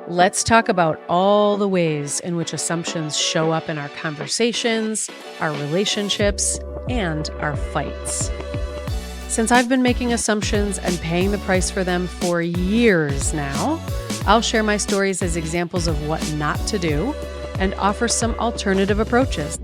Let's talk about all the ways in which assumptions show up in our conversations, our relationships, and our fights. Since I've been making assumptions and paying the price for them for years now, I'll share my stories as examples of what not to do and offer some alternative approaches.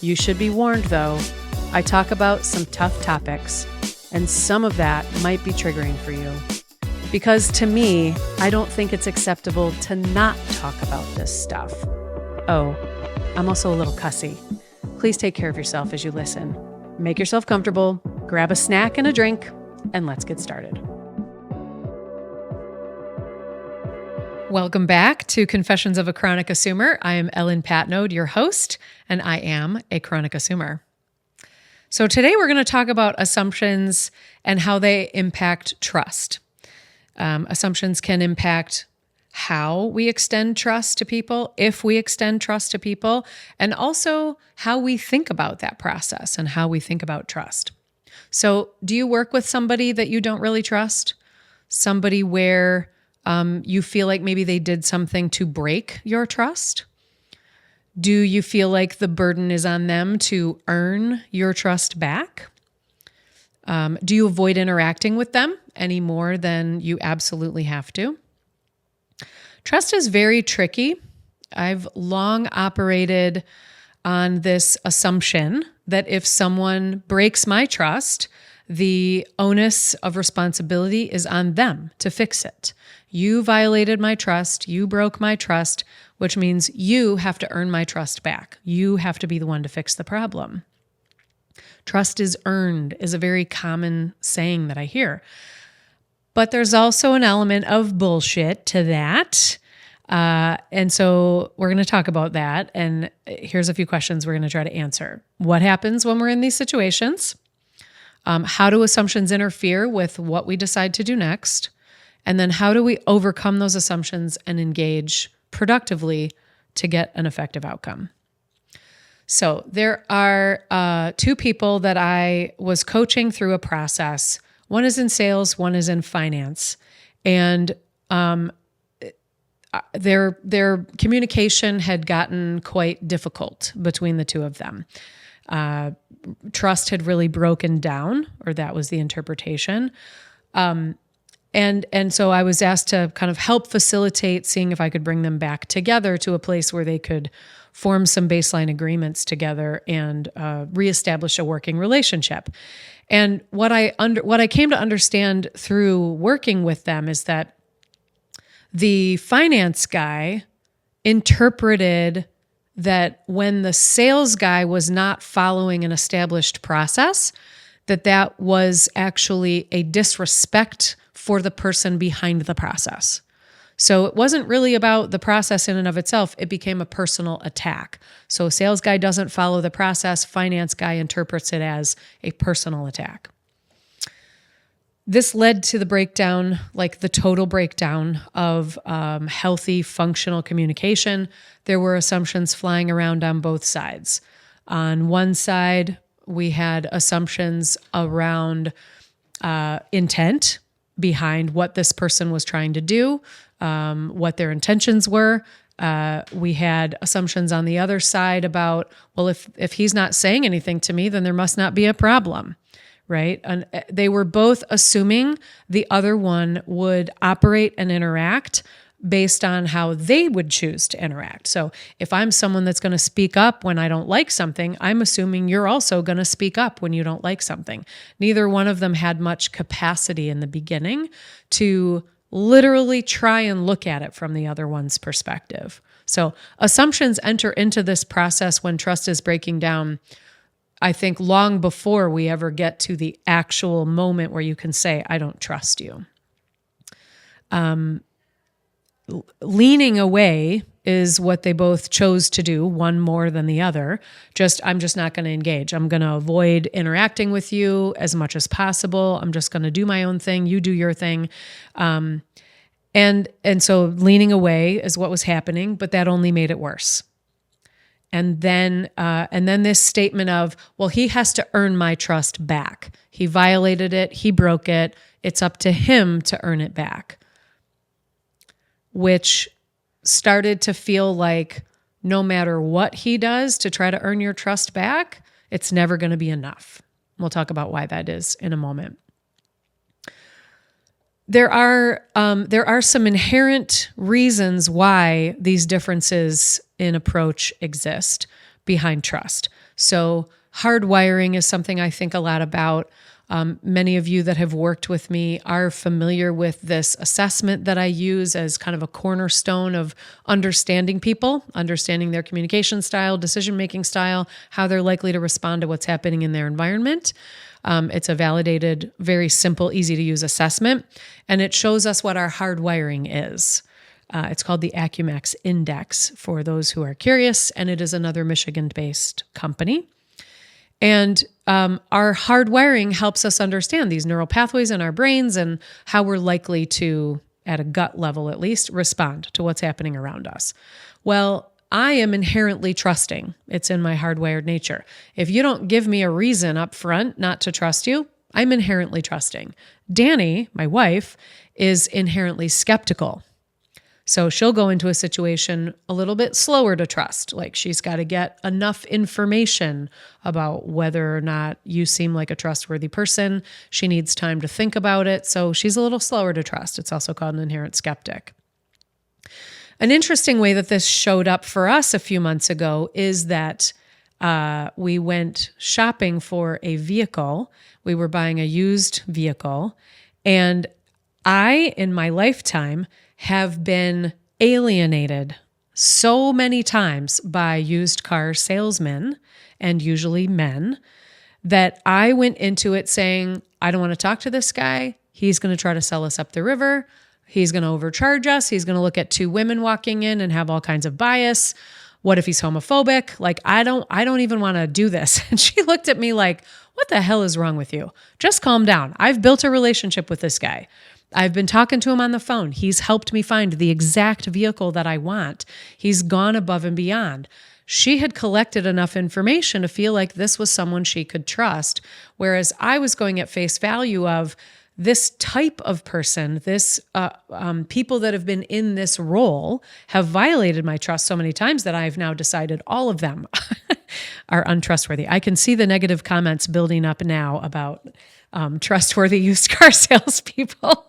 You should be warned, though, I talk about some tough topics, and some of that might be triggering for you. Because to me, I don't think it's acceptable to not talk about this stuff. Oh, I'm also a little cussy. Please take care of yourself as you listen. Make yourself comfortable, grab a snack and a drink, and let's get started. Welcome back to Confessions of a Chronic Assumer. I am Ellen Patnode, your host, and I am a chronic assumer. So today we're going to talk about assumptions and how they impact trust. Assumptions can impact how we extend trust to people, if we extend trust to people, and also how we think about that process and how we think about trust. So do you work with somebody that you don't really trust? Somebody where you feel like maybe they did something to break your trust? Do you feel like the burden is on them to earn your trust back? Do you avoid interacting with them any more than you absolutely have to? Trust is very tricky. I've long operated on this assumption that if someone breaks my trust, the onus of responsibility is on them to fix it. You violated my trust. You broke my trust, which means you have to earn my trust back. You have to be the one to fix the problem. Trust is earned is a very common saying that I hear. But there's also an element of bullshit to that. And so we're going to talk about that. And here's a few questions we're going to try to answer. What happens when we're in these situations? How do assumptions interfere with what we decide to do next? And then how do we overcome those assumptions and engage productively to get an effective outcome? So there are two people that I was coaching through a process. One is in sales, one is in finance. And their communication had gotten quite difficult between the two of them. Trust had really broken down, or that was the interpretation. And so I was asked to kind of help facilitate seeing if I could bring them back together to a place where they could form some baseline agreements together and reestablish a working relationship. And what I came to understand through working with them is that the finance guy interpreted that when the sales guy was not following an established process, that was actually a disrespect for the person behind the process. So it wasn't really about the process in and of itself. It became a personal attack. So sales guy doesn't follow the process. Finance guy interprets it as a personal attack. This led to the breakdown, like the total breakdown of healthy, functional communication. There were assumptions flying around on both sides. On one side, we had assumptions around intent behind what this person was trying to do, what their intentions were. We had assumptions on the other side about, well, if he's not saying anything to me, then there must not be a problem, right? And they were both assuming the other one would operate and interact based on how they would choose to interact. So if I'm someone that's going to speak up when I don't like something, I'm assuming you're also going to speak up when you don't like something. Neither one of them had much capacity in the beginning to literally try and look at it from the other one's perspective. So assumptions enter into this process when trust is breaking down, I think long before we ever get to the actual moment where you can say, I don't trust you. Leaning away is what they both chose to do, one more than the other. I'm just not going to engage. I'm going to avoid interacting with you as much as possible. I'm just going to do my own thing. You do your thing. And so leaning away is what was happening, but that only made it worse. And then this statement of, well, he has to earn my trust back. He violated it. He broke it. It's up to him to earn it back. Which started to feel like no matter what he does to try to earn your trust back, it's never going to be enough. We'll talk about why that is in a moment. There are some inherent reasons why these differences in approach exist behind trust. So hardwiring is something I think a lot about. Many of you that have worked with me are familiar with this assessment that I use as kind of a cornerstone of understanding people, understanding their communication style, decision-making style, how they're likely to respond to what's happening in their environment. It's a validated, very simple, easy to use assessment, and it shows us what our hardwiring is. It's called the Acumax Index for those who are curious, and it is another Michigan-based company. And our hardwiring helps us understand these neural pathways in our brains and how we're likely to, at a gut level at least, respond to what's happening around us. Well, I am inherently trusting. It's in my hardwired nature. If you don't give me a reason up front not to trust you, I'm inherently trusting. Danny, my wife, is inherently skeptical. So she'll go into a situation a little bit slower to trust. Like she's got to get enough information about whether or not you seem like a trustworthy person. She needs time to think about it. So she's a little slower to trust. It's also called an inherent skeptic. An interesting way that this showed up for us a few months ago is that we went shopping for a vehicle. We were buying a used vehicle. And I, in my lifetime, have been alienated so many times by used car salesmen, and usually men, that I went into it saying, I don't want to talk to this guy. He's going to try to sell us up the river. He's going to overcharge us. He's going to look at two women walking in and have all kinds of bias. What if he's homophobic? Like, I don't even want to do this. And she looked at me like, what the hell is wrong with you? Just calm down. I've built a relationship with this guy. I've been talking to him on the phone. He's helped me find the exact vehicle that I want. He's gone above and beyond. She had collected enough information to feel like this was someone she could trust, whereas I was going at face value of this type of person, this people that have been in this role have violated my trust so many times that I've now decided all of them are untrustworthy. I can see the negative comments building up now about trustworthy used car salespeople.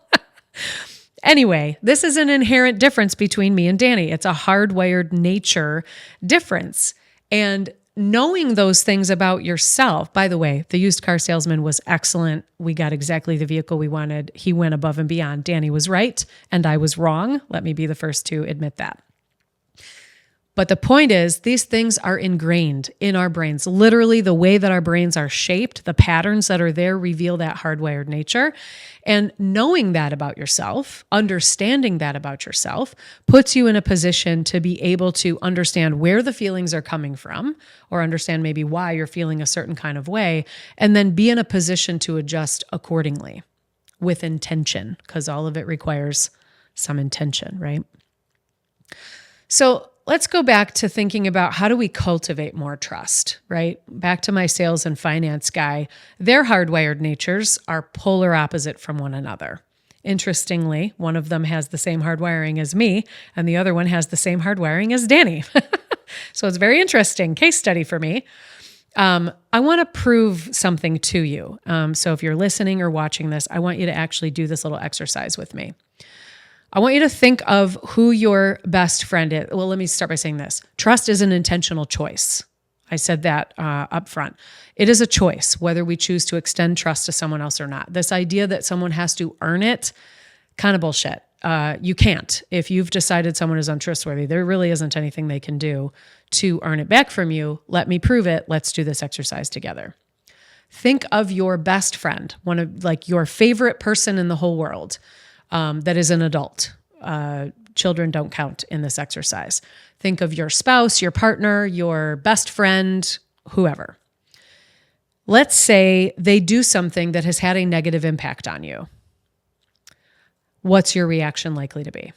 Anyway, this is an inherent difference between me and Danny. It's a hardwired nature difference. And knowing those things about yourself, by the way, the used car salesman was excellent. We got exactly the vehicle we wanted. He went above and beyond. Danny was right, and I was wrong. Let me be the first to admit that. But the point is, these things are ingrained in our brains. Literally, the way that our brains are shaped, the patterns that are there reveal that hardwired nature. And knowing that about yourself, understanding that about yourself, puts you in a position to be able to understand where the feelings are coming from, or understand maybe why you're feeling a certain kind of way, and then be in a position to adjust accordingly with intention, because all of it requires some intention, right? So let's go back to thinking about how do we cultivate more trust, right? Back to my sales and finance guy. Their hardwired natures are polar opposite from one another. Interestingly, one of them has the same hardwiring as me, and the other one has the same hardwiring as Danny. So it's a very interesting case study for me. I want to prove something to you. So if you're listening or watching this, I want you to actually do this little exercise with me. I want you to think of who your best friend is. Well, let me start by saying this. Trust is an intentional choice. I said that up front. It is a choice whether we choose to extend trust to someone else or not. This idea that someone has to earn it, kind of bullshit. You can't. If you've decided someone is untrustworthy, there really isn't anything they can do to earn it back from you. Let me prove it. Let's do this exercise together. Think of your best friend, one of like your favorite person in the whole world. That is an adult. Children don't count in this exercise. Think of your spouse, your partner, your best friend, whoever. Let's say they do something that has had a negative impact on you. What's your reaction likely to be?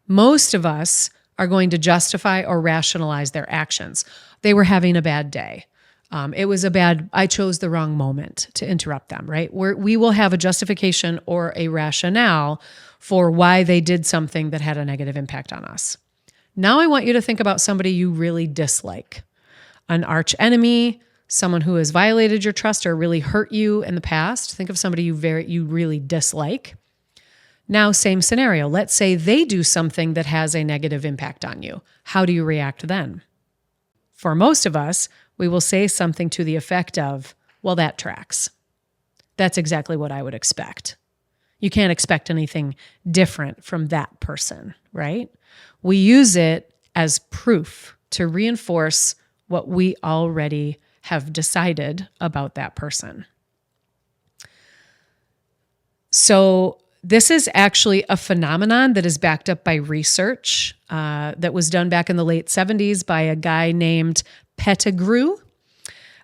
Most of us are going to justify or rationalize their actions. They were having a bad day. I chose the wrong moment to interrupt them, right? We will have a justification or a rationale for why they did something that had a negative impact on us. Now I want you to think about somebody you really dislike, an arch enemy, someone who has violated your trust or really hurt you in the past. Think of somebody you really dislike. Now, same scenario. Let's say they do something that has a negative impact on you. How do you react then? For most of us, we will say something to the effect of, well, that tracks. That's exactly what I would expect. You can't expect anything different from that person, right? We use it as proof to reinforce what we already have decided about that person. So this is actually a phenomenon that is backed up by research that was done back in the late 70s by a guy named Pettigrew.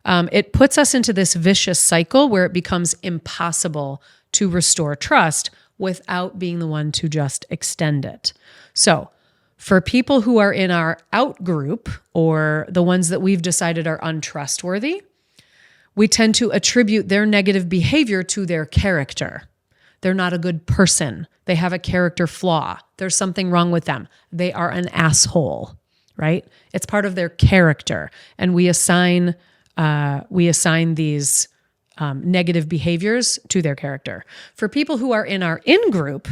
It puts us into this vicious cycle where it becomes impossible to restore trust without being the one to just extend it. So for people who are in our out group, or the ones that we've decided are untrustworthy, we tend to attribute their negative behavior to their character. They're not a good person. They have a character flaw. There's something wrong with them. They are an asshole, right? It's part of their character. And we assign these negative behaviors to their character. For people who are in our in-group,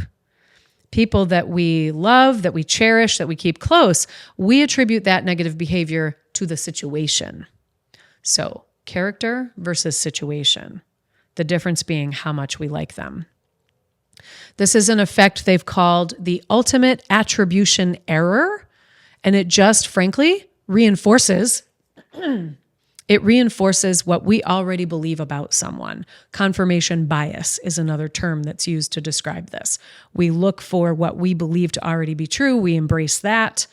people that we love, that we cherish, that we keep close, we attribute that negative behavior to the situation. So character versus situation, the difference being how much we like them. This is an effect they've called the ultimate attribution error, and it just frankly reinforces what we already believe about someone. Confirmation bias is another term that's used to describe this. We look for what we believe to already be true, we embrace that,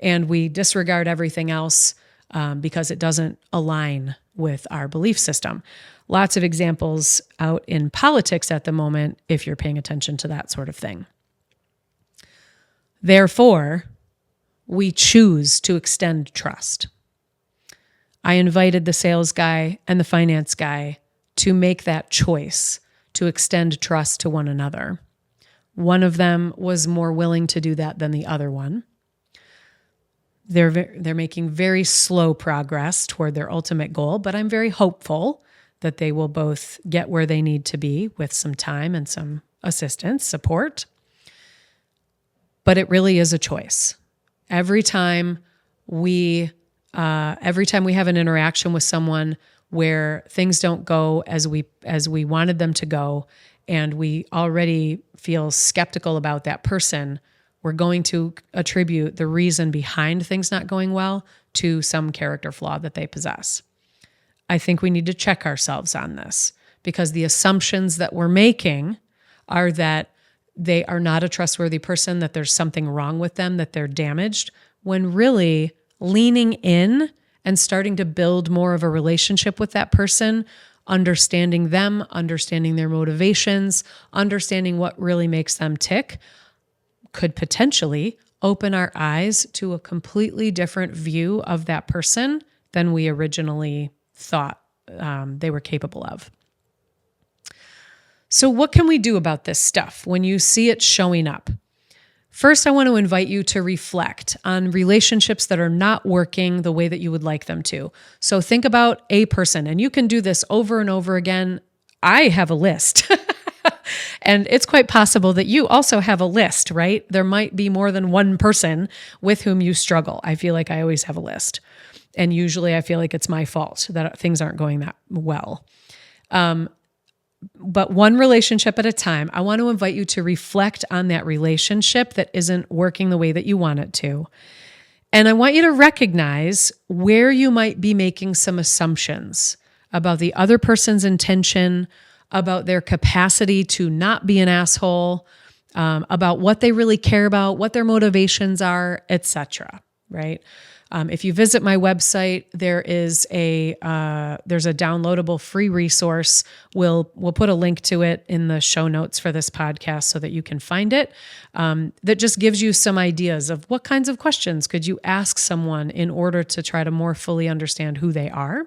and we disregard everything else because it doesn't align with our belief system. Lots of examples out in politics at the moment, if you're paying attention to that sort of thing. Therefore, we choose to extend trust. I invited the sales guy and the finance guy to make that choice to extend trust to one another. One of them was more willing to do that than the other one. They're making very slow progress toward their ultimate goal, but I'm very hopeful that they will both get where they need to be with some time and some assistance, support. But it really is a choice. Every time we have an interaction with someone where things don't go as we wanted them to go, and we already feel skeptical about that person, we're going to attribute the reason behind things not going well to some character flaw that they possess. I think we need to check ourselves on this, because the assumptions that we're making are that they are not a trustworthy person, that there's something wrong with them, that they're damaged, when really leaning in and starting to build more of a relationship with that person, understanding them, understanding their motivations, understanding what really makes them tick, could potentially open our eyes to a completely different view of that person than we originally thought they were capable of. So what can we do about this stuff when you see it showing up? First, I want to invite you to reflect on relationships that are not working the way that you would like them to. So think about a person, and you can do this over and over again. I have a list. And it's quite possible that you also have a list, right? There might be more than one person with whom you struggle. I feel like I always have a list. And usually I feel like it's my fault that things aren't going that well. But one relationship at a time, I want to invite you to reflect on that relationship that isn't working the way that you want it to. And I want you to recognize where you might be making some assumptions about the other person's intention, about their capacity to not be an asshole, about what they really care about, what their motivations are, etc. Right? If you visit my website, there's a downloadable free resource. We'll put a link to it in the show notes for this podcast so that you can find it. That just gives you some ideas of what kinds of questions could you ask someone in order to try to more fully understand who they are.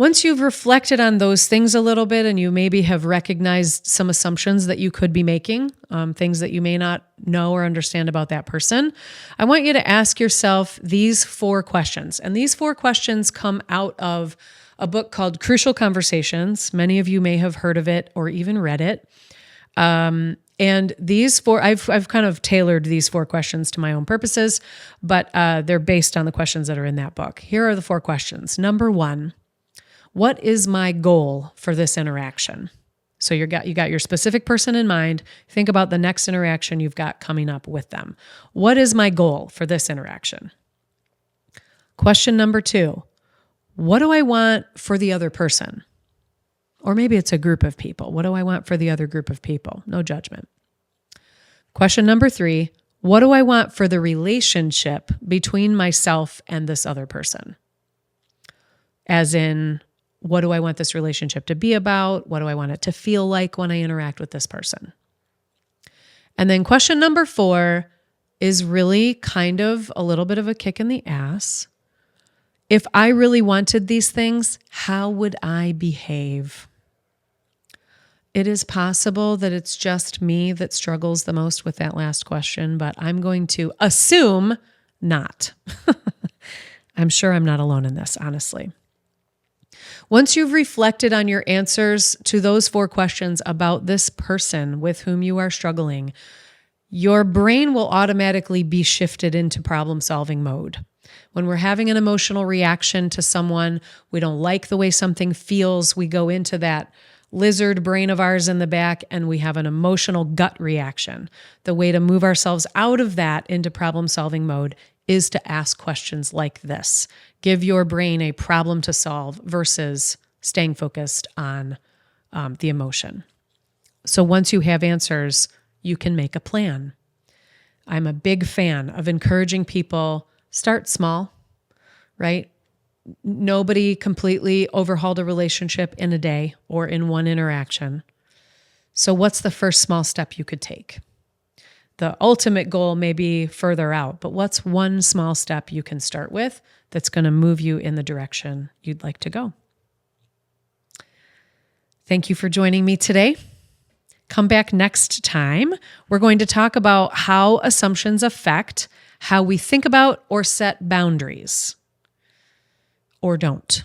Once you've reflected on those things a little bit and you maybe have recognized some assumptions that you could be making, things that you may not know or understand about that person, I want you to ask yourself these 4 questions. And these 4 questions come out of a book called Crucial Conversations. Many of you may have heard of it or even read it. And these 4, I've kind of tailored these 4 questions to my own purposes, but they're based on the questions that are in that book. Here are the 4 questions. Number 1, what is my goal for this interaction? So you got your specific person in mind. Think about the next interaction you've got coming up with them. What is my goal for this interaction? Question number 2, what do I want for the other person? Or maybe it's a group of people. What do I want for the other group of people? No judgment. Question number 3, what do I want for the relationship between myself and this other person? As in, what do I want this relationship to be about? What do I want it to feel like when I interact with this person? And then question number 4 is really kind of a little bit of a kick in the ass. If I really wanted these things, how would I behave? It is possible that it's just me that struggles the most with that last question, but I'm going to assume not. I'm sure I'm not alone in this, honestly. Once you've reflected on your answers to those 4 questions about this person with whom you are struggling, your brain will automatically be shifted into problem-solving mode. When we're having an emotional reaction to someone, we don't like the way something feels, we go into that lizard brain of ours in the back and we have an emotional gut reaction. The way to move ourselves out of that into problem-solving mode is to ask questions like this. Give your brain a problem to solve versus staying focused on the emotion. So once you have answers, you can make a plan. I'm a big fan of encouraging people, start small, right? Nobody completely overhauled a relationship in a day or in one interaction. So what's the first small step you could take? The ultimate goal may be further out, but what's one small step you can start with that's going to move you in the direction you'd like to go? Thank you for joining me today. Come back next time. We're going to talk about how assumptions affect how we think about or set boundaries. Or don't.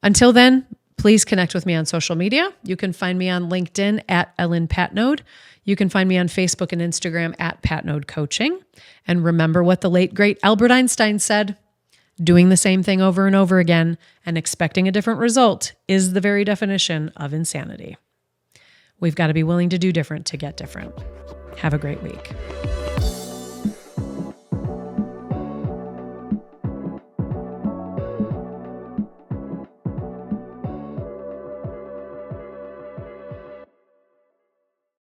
Until then, please connect with me on social media. You can find me on LinkedIn at Ellen Patnode. You can find me on Facebook and Instagram at Patnode Coaching. And remember what the late, great Albert Einstein said, doing the same thing over and over again and expecting a different result is the very definition of insanity. We've got to be willing to do different to get different. Have a great week.